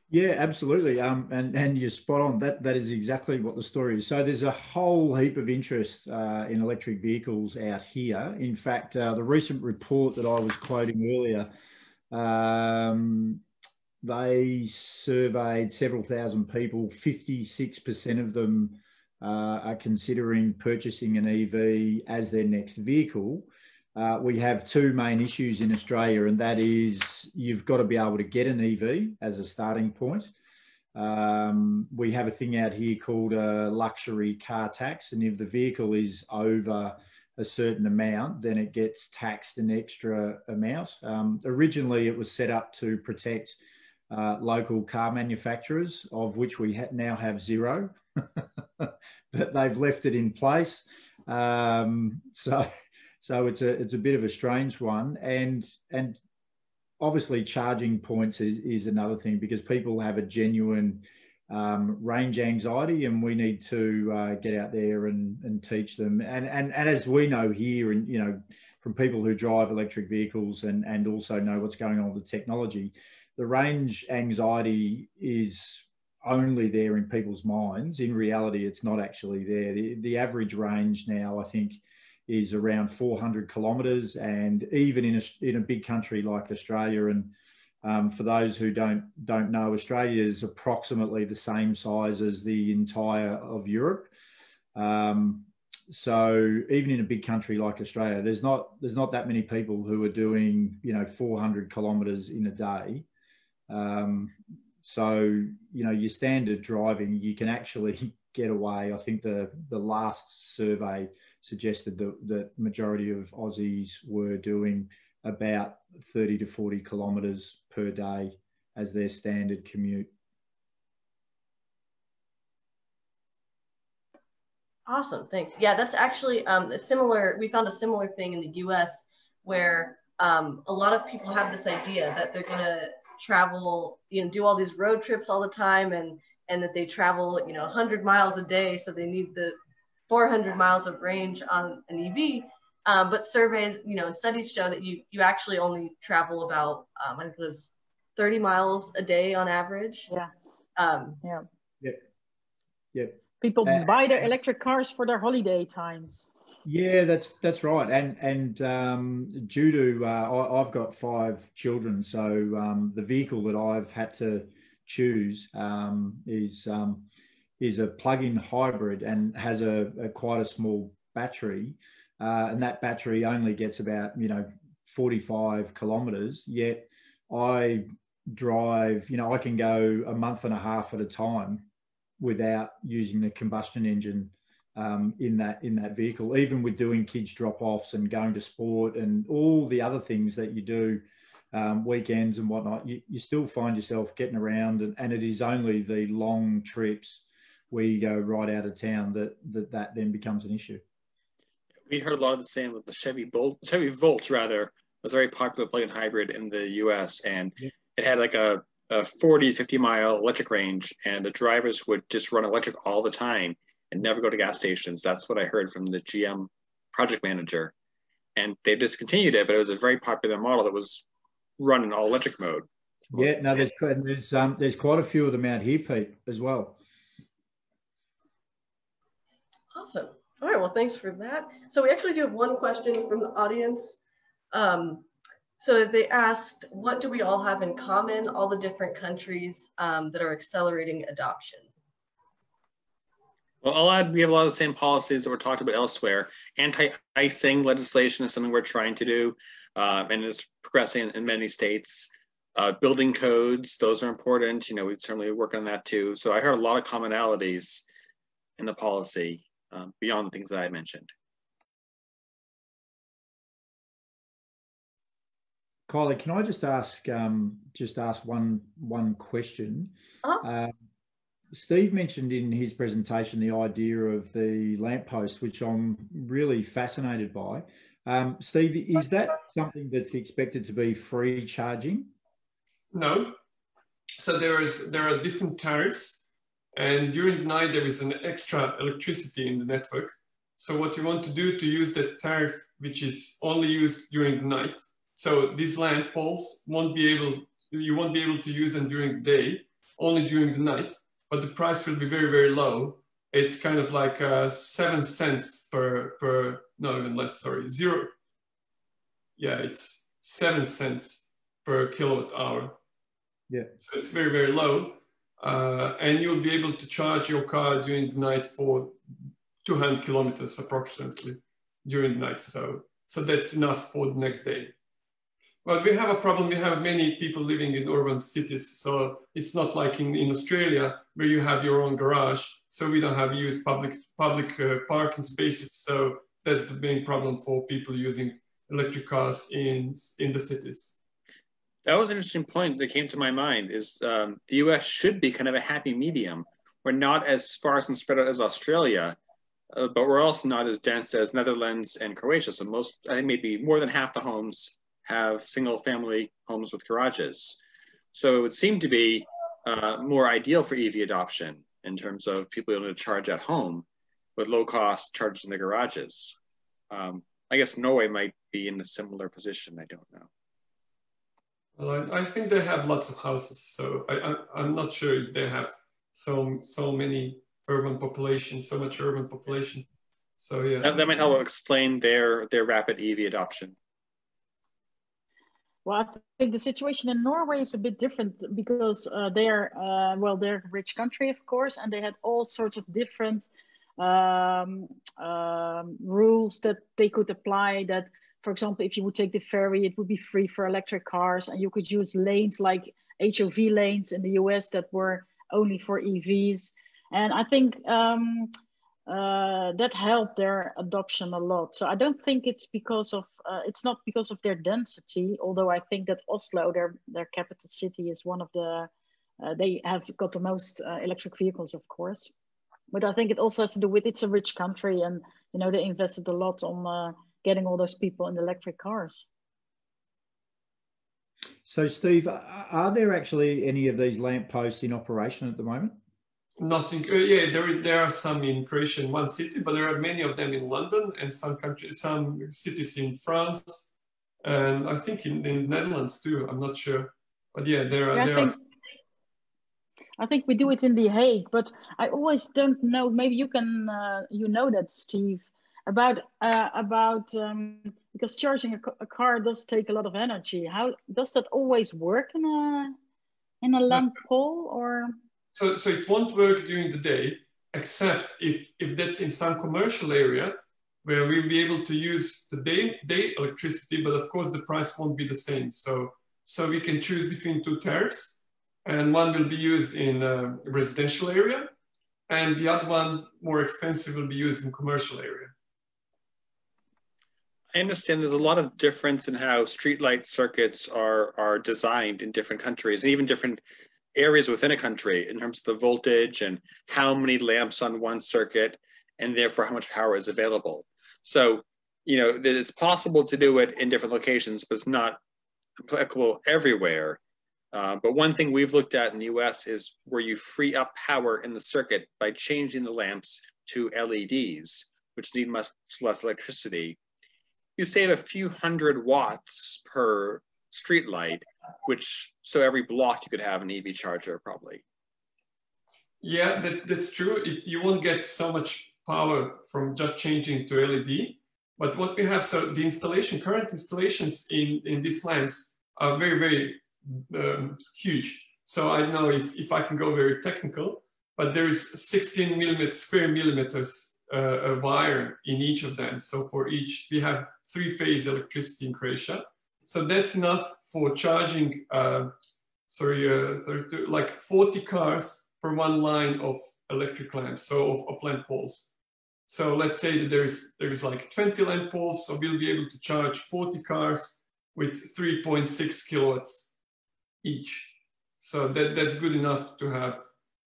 Yeah, absolutely. And you're spot on. That is exactly what the story is. So there's a whole heap of interest in electric vehicles out here. In fact, the recent report that I was quoting earlier, they surveyed several thousand people. 56% of them are considering purchasing an EV as their next vehicle. We have two main issues in Australia, and that is you've got to be able to get an EV as a starting point. We have a thing out here called a luxury car tax, and if the vehicle is over a certain amount, then it gets taxed an extra amount. Originally, it was set up to protect local car manufacturers, of which we now have zero, but they've left it in place. So it's a bit of a strange one, and obviously charging points is another thing, because people have a genuine range anxiety, and we need to get out there and teach them. And as we know here, and you know, from people who drive electric vehicles and also know what's going on with the technology, the range anxiety is only there in people's minds. In reality, it's not actually there. The average range now, I think, is around 400 kilometres, and even in a big country like Australia, and for those who don't know, Australia is approximately the same size as the entire of Europe. So even in a big country like Australia, there's not that many people who are doing, you know, 400 kilometres in a day. So, you know, your standard driving, you can actually get away. I think the last survey suggested that the majority of Aussies were doing about 30 to 40 kilometres per day as their standard commute. Awesome, thanks. Yeah, that's actually a similar, we found a similar thing in the US where a lot of people have this idea that they're gonna travel, you know, do all these road trips all the time, and that they travel, you know, 100 miles a day, so they need the 400 miles of range on an EV. But surveys, you know, and studies show that you actually only travel about, I think it was 30 miles a day on average. Yeah. Yep. Yep. People buy their electric cars for their holiday times. Yeah, that's right. And due to I've got 5 children, so the vehicle that I've had to choose is a plug-in hybrid and has quite a small battery, and that battery only gets about 45 kilometers. Yet I drive, I can go a month and a half at a time without using the combustion engine in that vehicle, even with doing kids drop-offs and going to sport and all the other things that you do, weekends and whatnot. You still find yourself getting around, and it is only the long trips where you go right out of town that then becomes an issue. We heard a lot of the same with the Chevy Volt rather, was a very popular plug-in hybrid in the US, and it had like a 40 to 50 mile electric range, and the drivers would just run electric all the time and never go to gas stations. That's what I heard from the GM project manager. And they discontinued it, but it was a very popular model that was run in all electric mode. Yeah, no, there's quite a few of them out here, Pete, as well. Awesome. All right, well, thanks for that. So we actually do have one question from the audience. So they asked, what do we all have in common, all the different countries that are accelerating adoption? Well, I'll add, we have a lot of the same policies that were talked about elsewhere. Anti-icing legislation is something we're trying to do, and it's progressing in many states. Building codes, those are important. We certainly work on that too. So I heard a lot of commonalities in the policy beyond the things that I mentioned. Kylie, can I just ask one question? Steve mentioned in his presentation the idea of the lamppost, which I'm really fascinated by. Steve, is that something that's expected to be free charging? No. So there are different tariffs, and during the night there is an extra electricity in the network. So what you want to do to use that tariff, which is only used during the night. So these lamp poles you won't be able to use them during the day, only during the night. But the price will be very, very low. It's kind of like 7 cents no, even less, sorry, zero. Yeah, it's 7 cents per kilowatt hour. Yeah. So it's very, very low. And you'll be able to charge your car during the night for 200 kilometers approximately during the night. So that's enough for the next day. But we have a problem. We have many people living in urban cities. So it's not like in Australia where you have your own garage. So we don't have used public parking spaces. So that's the main problem for people using electric cars in the cities. That was an interesting point that came to my mind is the US should be kind of a happy medium. We're not as sparse and spread out as Australia, but we're also not as dense as Netherlands and Croatia. So I think maybe more than half the homes have single family homes with garages. So it would seem to be more ideal for EV adoption in terms of people able to charge at home with low cost charges in the garages. I guess Norway might be in a similar position, I don't know. Well, I think they have lots of houses, so I'm not sure if they have so many urban population, so much urban population. So yeah. That might help explain their rapid EV adoption. Well, I think the situation in Norway is a bit different because they're a rich country, of course, and they had all sorts of different rules that they could apply. That, for example, if you would take the ferry, it would be free for electric cars, and you could use lanes like HOV lanes in the US that were only for EVs. And I think that helped their adoption a lot. So I don't think it's because of, it's not because of their density, although I think that Oslo, their capital city, is one of the, they have got the most electric vehicles, of course. But I think it also has to do with, it's a rich country, and you know, they invested a lot on getting all those people in electric cars. So Steve, are there actually any of these lampposts in operation at the moment? Not in, yeah, there are some in Croatia in one city, but there are many of them in London and some countries, some cities in France, and I think in the Netherlands too. I'm not sure, but yeah, there are. I think we do it in The Hague, but I always don't know. Maybe you can, you know that, Steve, about because charging a car does take a lot of energy. How does that always work in a lamp pole, or? So it won't work during the day, except if that's in some commercial area where we'll be able to use the day electricity, but of course the price won't be the same. So we can choose between two tariffs, and one will be used in a residential area, and the other one, more expensive, will be used in commercial area. I understand there's a lot of difference in how streetlight circuits are designed in different countries, and even different areas within a country in terms of the voltage and how many lamps on one circuit, and therefore how much power is available. So, you know, that it's possible to do it in different locations, but it's not applicable everywhere. But one thing we've looked at in the US is where you free up power in the circuit by changing the lamps to LEDs, which need much less electricity. You save a few hundred watts per street light, so every block you could have an EV charger probably. Yeah, that's true. You won't get so much power from just changing to LED. But what we have, so the current installations in these lamps are very, very huge. So I don't know if I can go very technical, but there is 16 square millimeters a wire in each of them. So for each, we have 3-phase electricity in Croatia. So that's enough for charging, like 40 cars per one line of electric lamps, so of lamp poles. So let's say that there is like 20 lamp poles, so we'll be able to charge 40 cars with 3.6 kilowatts each. So that's good enough to have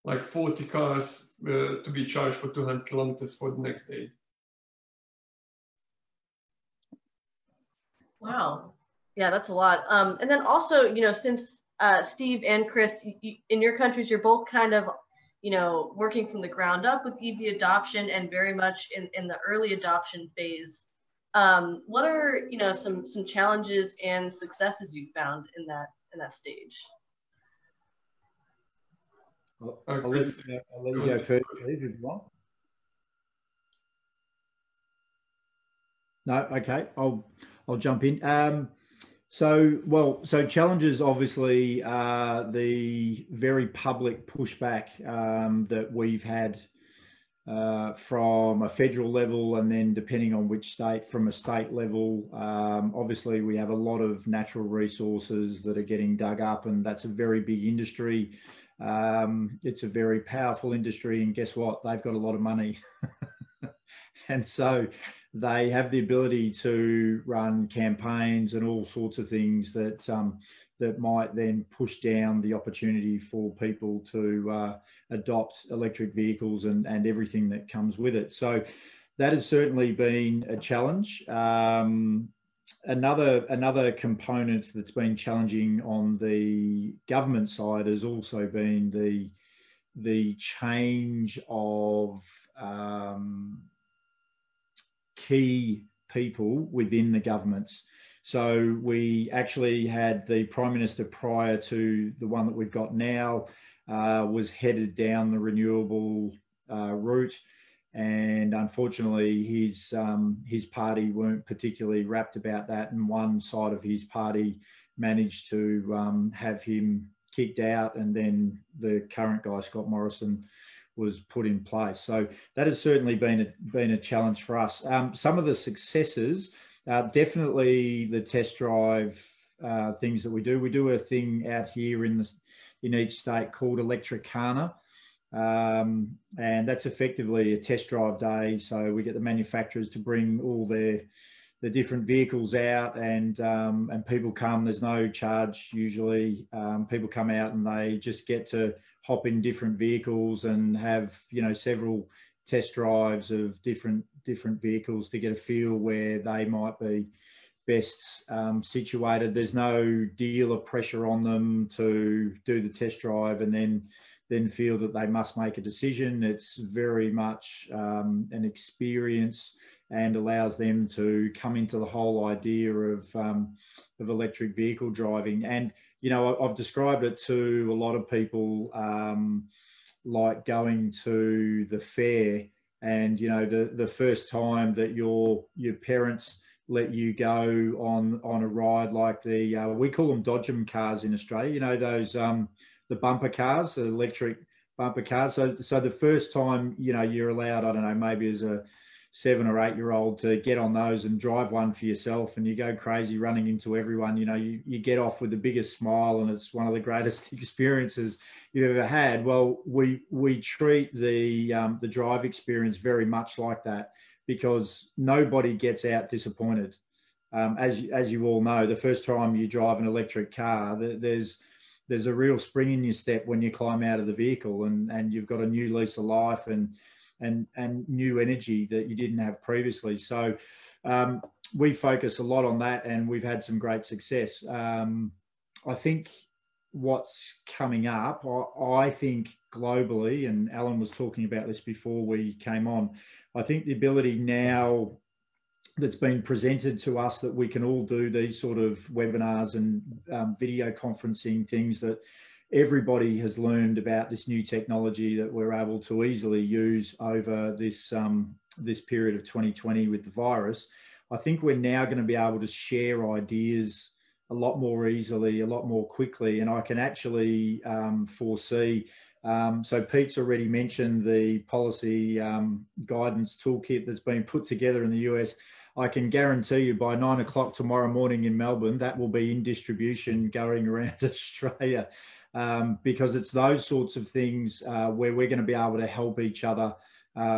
like 40 cars to be charged for 200 kilometers for the next day. Wow. Yeah, that's a lot. And then also, you know, since Steve and Chris, in your countries, you're both kind of, you know, working from the ground up with EV adoption and very much in the early adoption phase. What are, you know, some challenges and successes you found in that stage? I'll let you go first, Steve, if you want. No, okay, I'll jump in. So challenges obviously are the very public pushback that we've had from a federal level, and then depending on which state, from a state level. Obviously we have a lot of natural resources that are getting dug up, and that's a very big industry. It's a very powerful industry, and guess what? They've got a lot of money. And so they have the ability to run campaigns and all sorts of things that that might then push down the opportunity for people to adopt electric vehicles and everything that comes with it. So that has certainly been a challenge. Another component that's been challenging on the government side has also been the change of key people within the governments. So we actually had the Prime Minister prior to the one that we've got now was headed down the renewable route, and unfortunately his party weren't particularly rapt about that, and one side of his party managed to have him kicked out, and then the current guy, Scott Morrison, was put in place. So that has certainly been a challenge for us. Some of the successes, definitely the test drive things that we do. We do a thing out here in each state called Electricana. And that's effectively a test drive day. So we get the manufacturers to bring all the different vehicles out, and people come. There's no charge usually. People come out and they just get to hop in different vehicles and have, you know, several test drives of different vehicles to get a feel where they might be best situated. There's no dealer pressure on them to do the test drive and then feel that they must make a decision. It's very much an experience, and allows them to come into the whole idea of electric vehicle driving. And, you know, I've described it to a lot of people like going to the fair, and, you know, the first time that your parents let you go on a ride like we call them Dodgem cars in Australia, you know, those the bumper cars, the electric bumper cars. So the first time, you know, you're allowed, I don't know, maybe as a 7 or 8 year old to get on those and drive one for yourself, and you go crazy running into everyone. You know, you get off with the biggest smile, and it's one of the greatest experiences you've ever had. Well, we treat the drive experience very much like that, because nobody gets out disappointed. As you all know, the first time you drive an electric car, there's a real spring in your step when you climb out of the vehicle, and you've got a new lease of life and new energy that you didn't have previously. So we focus a lot on that, and we've had some great success. I think what's coming up, I think globally, and Alan was talking about this before we came on, I think the ability now that's been presented to us that we can all do these sort of webinars and video conferencing things, that everybody has learned about this new technology that we're able to easily use over this period of 2020 with the virus. I think we're now going to be able to share ideas a lot more easily, a lot more quickly, and I can actually foresee. So Pete's already mentioned the policy guidance toolkit that's been put together in the US. I can guarantee you by 9 o'clock tomorrow morning in Melbourne, that will be in distribution going around Australia, because it's those sorts of things where we're going to be able to help each other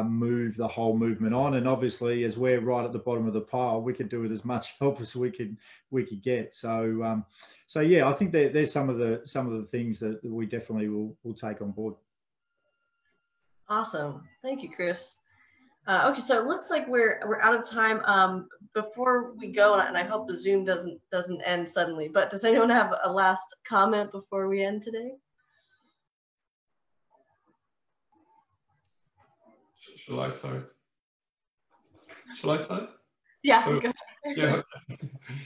move the whole movement on. And obviously, as we're right at the bottom of the pile, we could do with as much help as we could get. So yeah, I think there's some of the things that we definitely will take on board. Awesome, thank you, Chris. Okay, so it looks like we're out of time. Before we go, and I hope the Zoom doesn't end suddenly, but does anyone have a last comment before we end today? Shall I start? Shall I start? Yeah. So, yeah.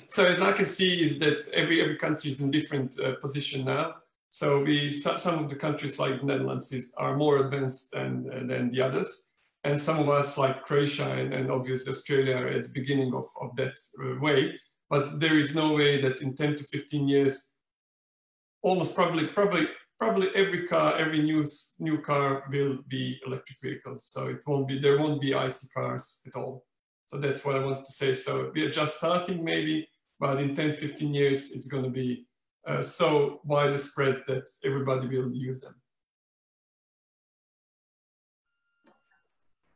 So as I can see, is that every country is in different position now. So some of the countries like the Netherlands are more advanced than the others. And some of us, like Croatia and obviously Australia, are at the beginning of that way. But there is no way that in 10 to 15 years, almost probably every car, every new car will be electric vehicles. So there won't be IC cars at all. So that's what I wanted to say. So we are just starting maybe, but in 10, 15 years, it's going to be so widespread that everybody will use them.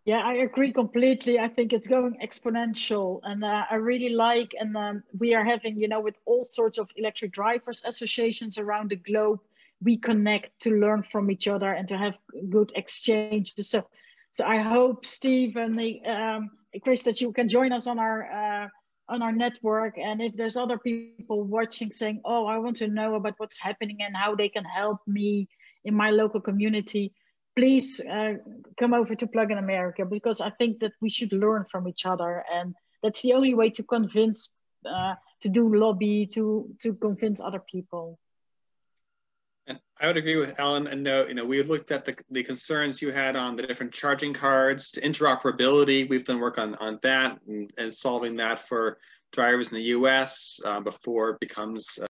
Yeah, I agree completely. I think it's going exponential, and I really like, and we are having, you know, with all sorts of electric drivers associations around the globe, we connect to learn from each other and to have good exchanges. So I hope, Steve and Chris, that you can join us on our network. And if there's other people watching saying, oh, I want to know about what's happening and how they can help me in my local community, please come over to Plug in America, because I think that we should learn from each other. And that's the only way to convince, to do lobby, to convince other people. And I would agree with Alan. And we looked at the concerns you had on the different charging cards, to interoperability. We've done work on that and solving that for drivers in the US before it becomes